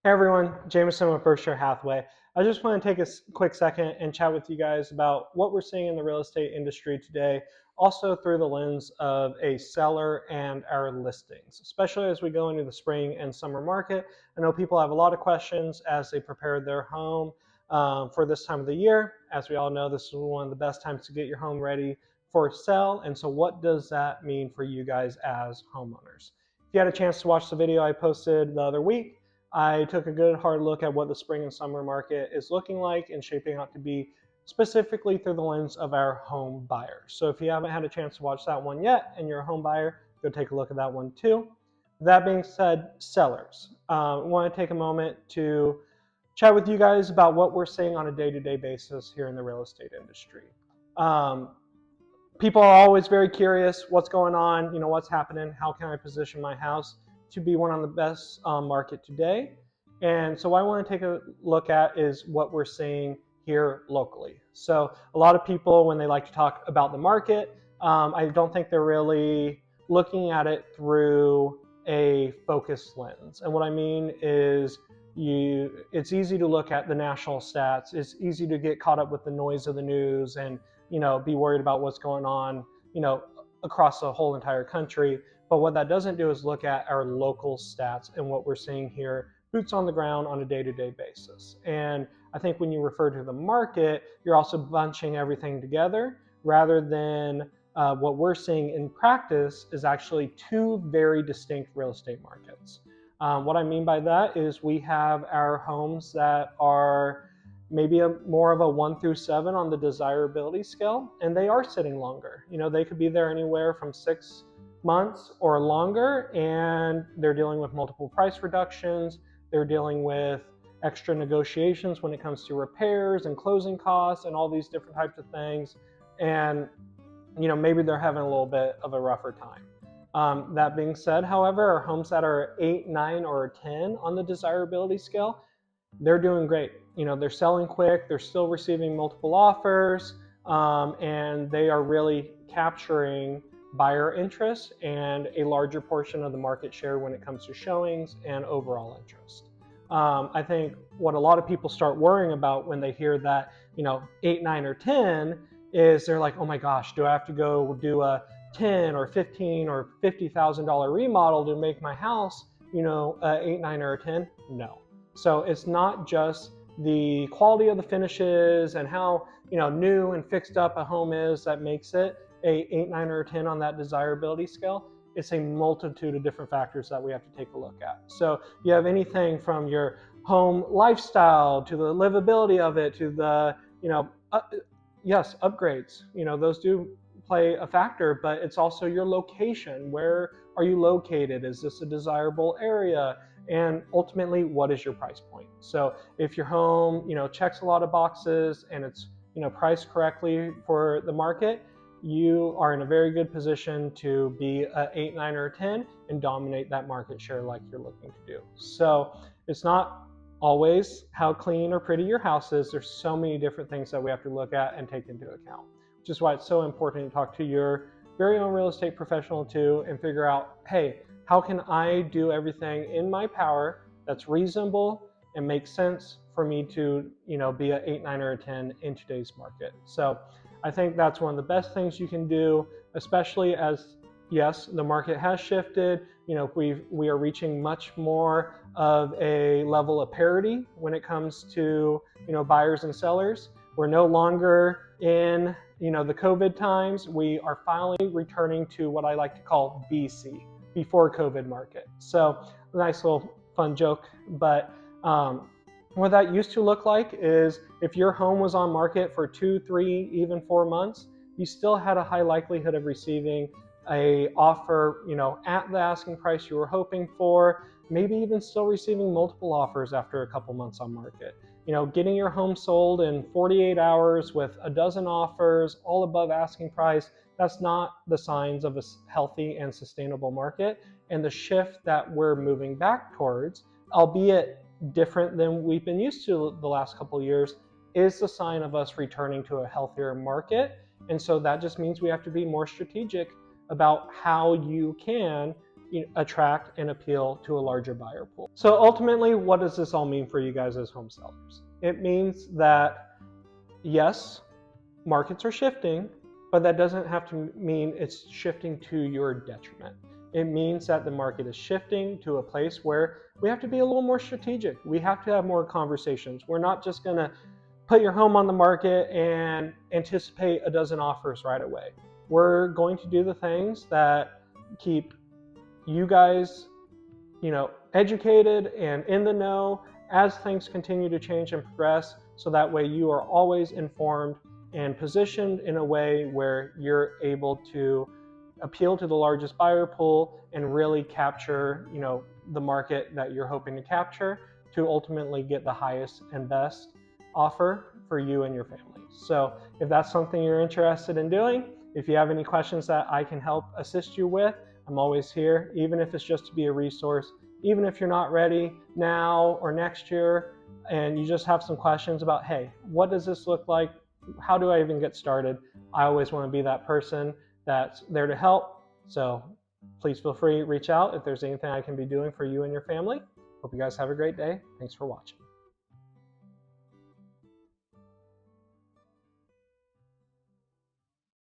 Hey everyone, Jamison with Berkshire Hathaway. I just want to take a quick second and chat with you guys about what we're seeing in the real estate industry today, also through the lens of a seller and our listings, especially as we go into the spring and summer market. I know people have a lot of questions as they prepare their home for this time of the year. As we all know, this is one of the best times to get your home ready for sale. And so what does that mean for you guys as homeowners? If you had a chance to watch the video I posted the other week, I took a good hard look at what the spring and summer market is looking like and shaping out to be, specifically through the lens of our home buyers. So if you haven't had a chance to watch that one yet and you're a home buyer, go take a look at that one too. That being said, sellers, I want to take a moment to chat with you guys about what we're seeing on a day-to-day basis here in the real estate industry. People are always very curious what's going on, what's happening, how can I position my house to be one of the best market today. And so what I want to take a look at is what we're seeing here locally. So a lot of people, when they like to talk about the market, I don't think they're really looking at it through a focused lens. And what I mean is it's easy to look at the national stats. It's easy to get caught up with the noise of the news and be worried about what's going on across the whole entire country. But what that doesn't do is look at our local stats and what we're seeing here, boots on the ground on a day-to-day basis. And I think when you refer to the market, you're also bunching everything together rather than what we're seeing in practice is actually two very distinct real estate markets. What I mean by that is we have our homes that are maybe more of a 1 through 7 on the desirability scale, and they are sitting longer. They could be there anywhere from 6 months or longer, and they're dealing with multiple price reductions. They're dealing with extra negotiations when it comes to repairs and closing costs and all these different types of things. And maybe they're having a little bit of a rougher time. That being said, however, our homes that are 8, 9, or 10 on the desirability scale, they're doing great. They're selling quick, they're still receiving multiple offers, and they are really capturing buyer interest and a larger portion of the market share when it comes to showings and overall interest. I think what a lot of people start worrying about when they hear that 8, 9, or 10 is they're like, oh my gosh, do I have to go do a 10 or 15 or $50,000 remodel to make my house a 8, 9, or a 10? No. So it's not just the quality of the finishes and how new and fixed up a home is that makes it a 8, 9, or a 10 on that desirability scale. It's a multitude of different factors that we have to take a look at. So you have anything from your home lifestyle to the livability of it to the yes, upgrades. Those do play a factor, but it's also your location. Where are you located? Is this a desirable area? And ultimately, what is your price point? So if your home checks a lot of boxes and it's priced correctly for the market, you are in a very good position to be an 8, 9, or a 10 and dominate that market share like you're looking to do. So it's not always how clean or pretty your house is. There's so many different things that we have to look at and take into account, which is why it's so important to talk to your very own real estate professional too and figure out, hey, how can I do everything in my power that's reasonable and makes sense for me to be an 8, 9, or a 10 in today's market. So I think that's one of the best things you can do, especially as, yes, the market has shifted. We are reaching much more of a level of parity when it comes to buyers and sellers. We're no longer in the COVID times. We are finally returning to what I like to call BC, before COVID market. So a nice little fun joke, but what that used to look like is if your home was on market for 2, 3, even 4 months, you still had a high likelihood of receiving a offer, at the asking price you were hoping for, maybe even still receiving multiple offers after a couple months on market. Getting your home sold in 48 hours with a dozen offers, all above asking price, that's not the signs of a healthy and sustainable market. And the shift that we're moving back towards, albeit different than we've been used to the last couple of years, is the sign of us returning to a healthier market. And so that just means we have to be more strategic about how you can, attract and appeal to a larger buyer pool. So ultimately, what does this all mean for you guys as home sellers? It means that yes, markets are shifting, but that doesn't have to mean it's shifting to your detriment. It means that the market is shifting to a place where we have to be a little more strategic. We have to have more conversations. We're not just going to put your home on the market and anticipate a dozen offers right away. We're going to do the things that keep you guys, educated and in the know as things continue to change and progress, so that way you are always informed and positioned in a way where you're able to appeal to the largest buyer pool and really capture, the market that you're hoping to capture to ultimately get the highest and best offer for you and your family. So if that's something you're interested in doing, if you have any questions that I can help assist you with, I'm always here, even if it's just to be a resource. Even if you're not ready now or next year and you just have some questions about, hey, what does this look like? How do I even get started? I always want to be that person that's there to help. So please feel free to reach out if there's anything I can be doing for you and your family. Hope you guys have a great day. Thanks for watching.